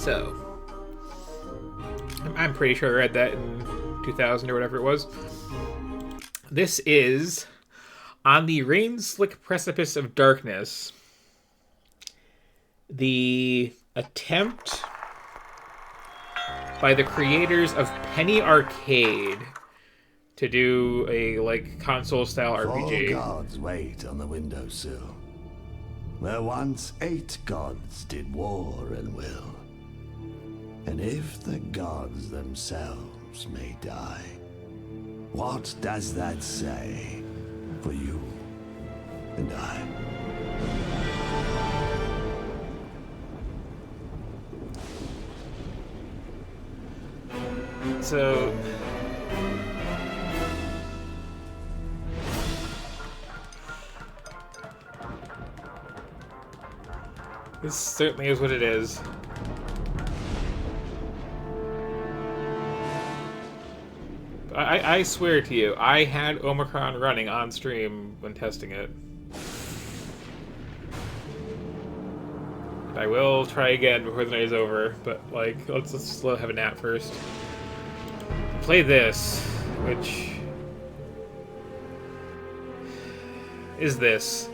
So, I'm pretty sure I read that in 2000 or whatever it was. This is On the Rain-Slick Precipice of Darkness. The attempt by the creators of Penny Arcade to do a, like, console-style RPG. 4 gods wait on the windowsill, where once 8 gods did war and will. And if the gods themselves may die, what does that say for you and I? So, this certainly is what it is. I swear to you, I had Omicron running on stream when testing it. I will try again before the night is over, but like, let's have a nap first. Play this, which is this.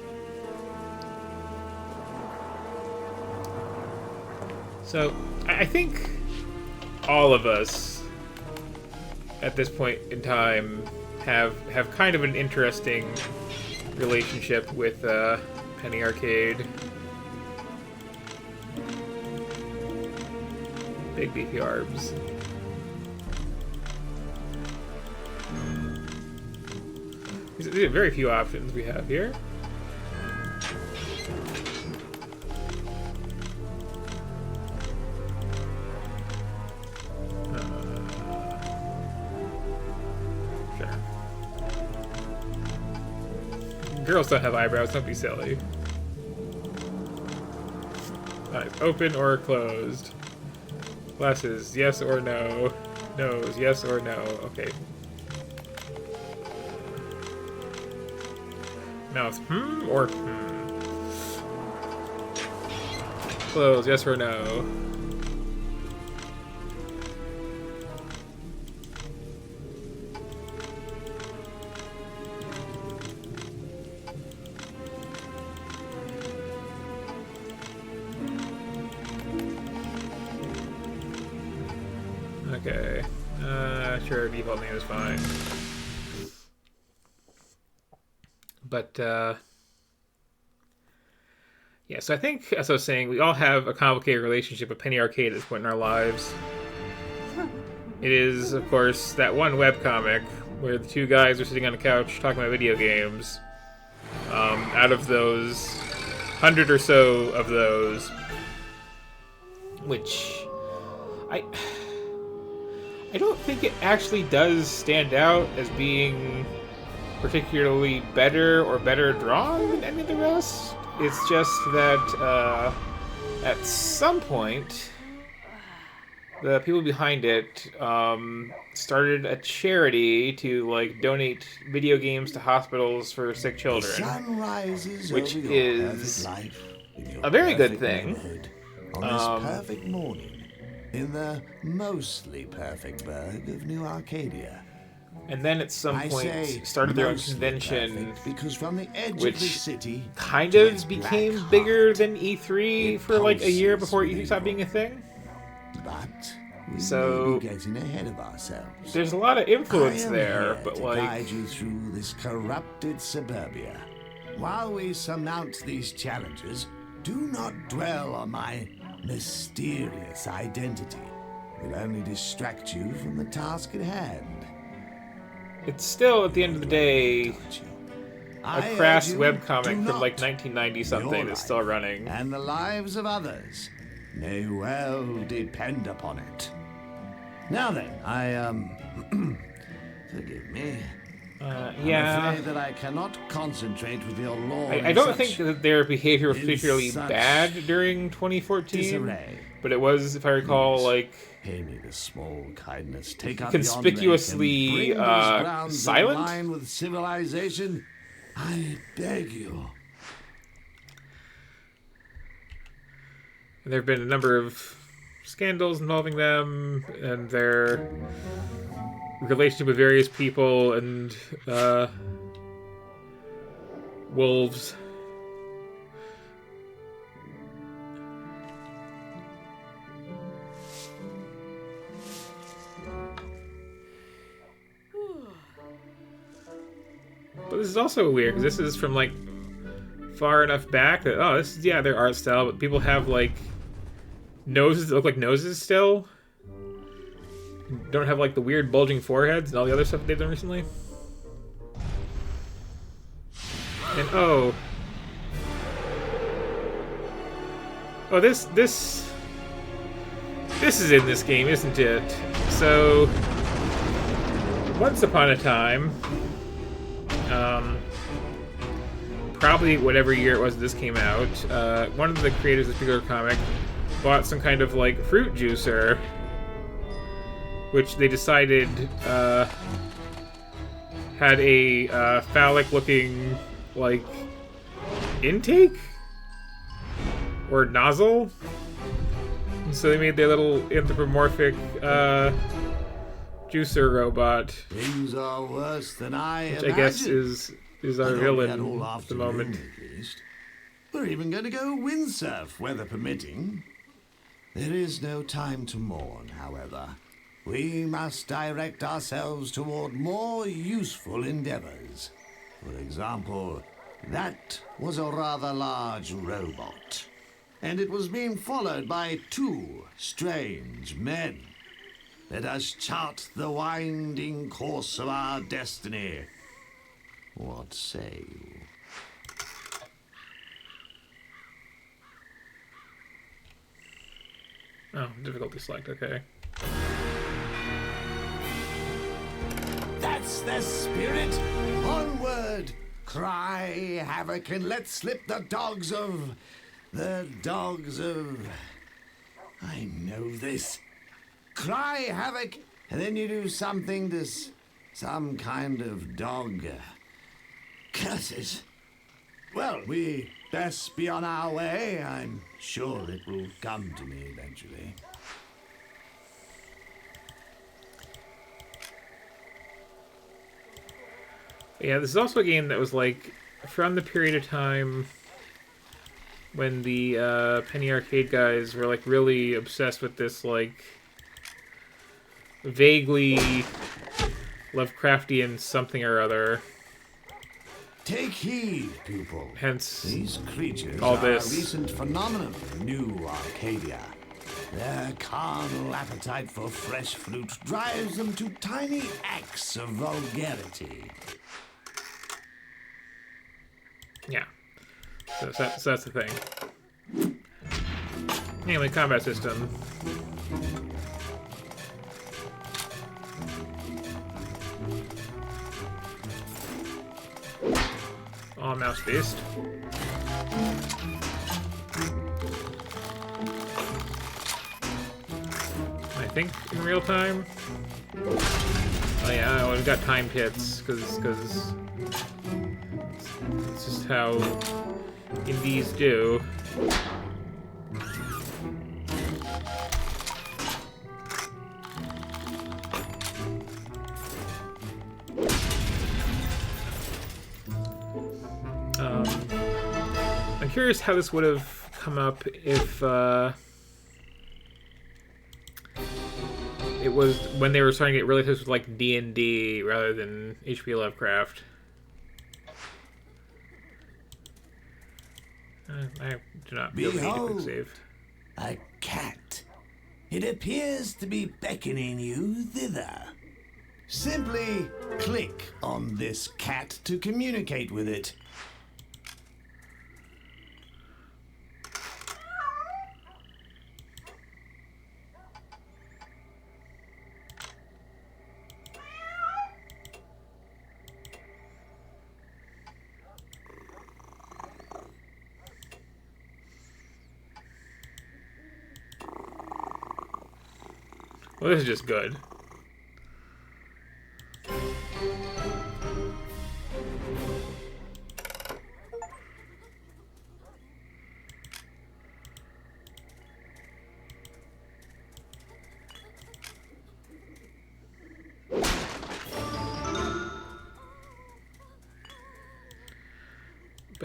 So, I think all of us at this point in time have kind of an interesting relationship with Penny Arcade. Big beefy arms. These are very few options we have here. Girls don't have eyebrows, don't be silly. Alright, open or closed. Glasses, yes or no. Nose, yes or no. Okay. Mouth, or Closed, yes or no. Okay. Sure, default name is fine. But, yeah, so I think, as I was saying, we all have a complicated relationship with Penny Arcade at this point in our lives. It is, of course, that one webcomic where the 2 guys are sitting on a couch talking about video games. Out of those 100 or so of those, which I don't think it actually does stand out as being particularly better or better drawn than any of the rest. It's just that at some point, the people behind it started a charity to like donate video games to hospitals for sick children, which is a very good thing. On this perfect morning, in the mostly perfect burg of New Arcadia. And then at some point started their own convention, because from the edge which of the city kind of became bigger than E3 for like a year before E3 stopped being a thing. But we So may be getting ahead of ourselves. There's a lot of influence I am there, here but to like guide you through this corrupted suburbia. While we surmount these challenges, do not dwell on my mysterious identity. It will only distract you from the task at hand. it's still at the end of the day a crass webcomic from like 1990 something that's still running. And the lives of others may well depend upon it. Now then, forgive me. Yeah. I'm afraid that I cannot concentrate with your lord. I don't think that their behavior was particularly bad during 2014, disarray. but it was, if I recall, like Pay me this small kindness. Take out conspicuously the grounds silent. in line with civilization. I beg you. There have been a number of scandals involving them and their relationship with various people and wolves. But this is also weird because this is from like far enough back that this is their art style, but people have like noses that look like noses still. Don't have like the weird bulging foreheads and all the other stuff they've done recently. And this is in this game, isn't it? So once upon a time, probably whatever year it was this came out, one of the creators of this particular comic bought some kind of like fruit juicer, which they decided had a phallic-looking like intake or nozzle. And so they made their little anthropomorphic juicer robot. Things are worse than I which imagined. I guess is our villain All at the moment. At least. We're even going to go windsurf, weather permitting. There is no time to mourn, however. We must direct ourselves toward more useful endeavors. For example, that was a rather large robot, and it was being followed by 2 strange men. Let us chart the winding course of our destiny. What say you? Oh, difficulty select, okay. That's the spirit! Onward! Cry havoc and let slip the dogs of... I know this. Cry havoc, and then you do something to some kind of dog. Curses. Well, we best be on our way. I'm sure it will come to me eventually. Yeah, this is also a game that was like from the period of time when the Penny Arcade guys were like really obsessed with this like vaguely Lovecraftian something or other. Take heed, pupil. Hence, these creatures all are this. a recent phenomenon in New Arcadia. Their carnal appetite for fresh fruit drives them to tiny acts of vulgarity. Yeah. So that's the thing. Anyway, combat system. All mouse based. I think in real time. Oh yeah, we've got timed hits because it's just how indies do. I'm curious how this would have come up if it was when they were starting to get really close with like D&D rather than H.P. Lovecraft. I do not feel the need to quick save. A cat. It appears to be beckoning you thither. Simply click on this cat to communicate with it. Well, this is just good.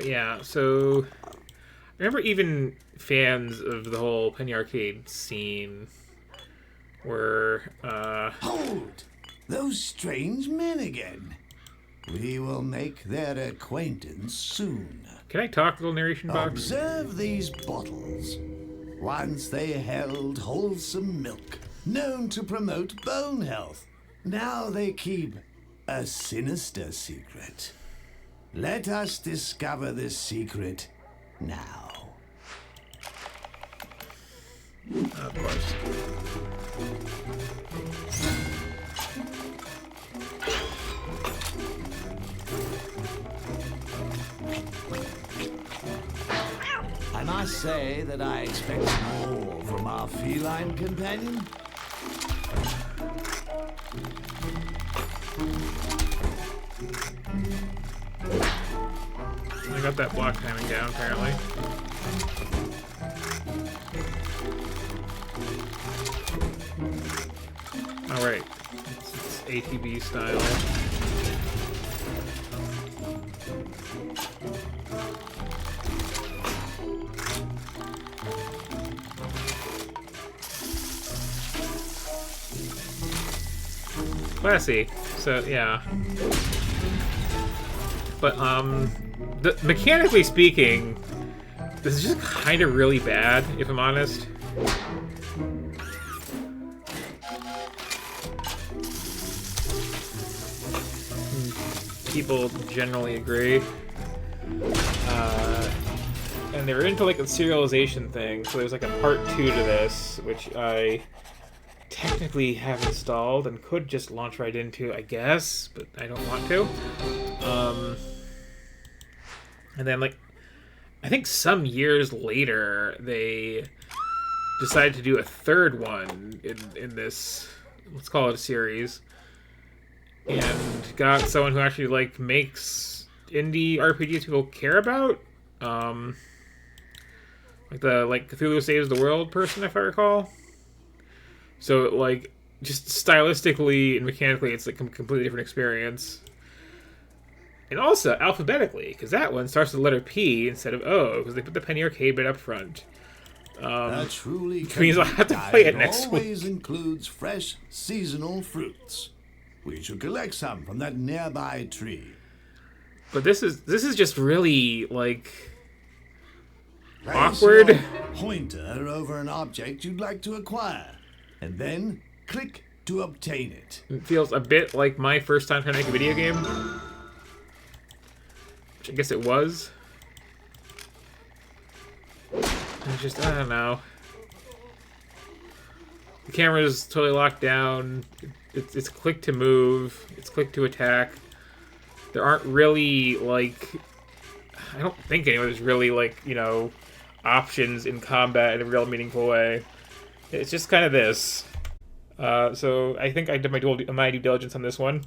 yeah, so I remember even fans of the whole Penny Arcade scene were, Hold! Those strange men again. We will make their acquaintance soon. Can I talk, little narration box? Observe these bottles. Once they held wholesome milk, known to promote bone health. Now they keep a sinister secret. Let us discover this secret now. Of course. I must say that I expect more from our feline companion. I got that block timing down, apparently. Alright. It's ATB style. Classy. So, yeah. But, mechanically speaking, this is just kind of really bad, if I'm honest. People generally agree. And they were into, like, a serialization thing, so there's, like, a part 2 to this, which I technically have installed and could just launch right into, I guess, but I don't want to. And then, like, I think some years later, they decided to do a third one in this, let's call it a series, and got someone who actually, like, makes indie RPGs people care about. Like the, like, Cthulhu Saves the World person, if I recall. So, like, just stylistically and mechanically, it's like a completely different experience. And also, alphabetically, because that one starts with the letter P instead of O, because they put the Penny Arcade bit up front. Truly which means I'll have to play it next week. Always includes fresh, seasonal fruits. We should collect some from that nearby tree. But this is just really, like, Place awkward. your pointer over an object you'd like to acquire, and then click to obtain it. It feels a bit like my first time trying to make a video game. Which I guess it was. It's just, I don't know. The camera's totally locked down. It's click to move. It's click to attack. There aren't really, like... I don't think anyone's really, like, you know, options in combat in a real meaningful way. It's just kind of this. So I think I did my due diligence on this one.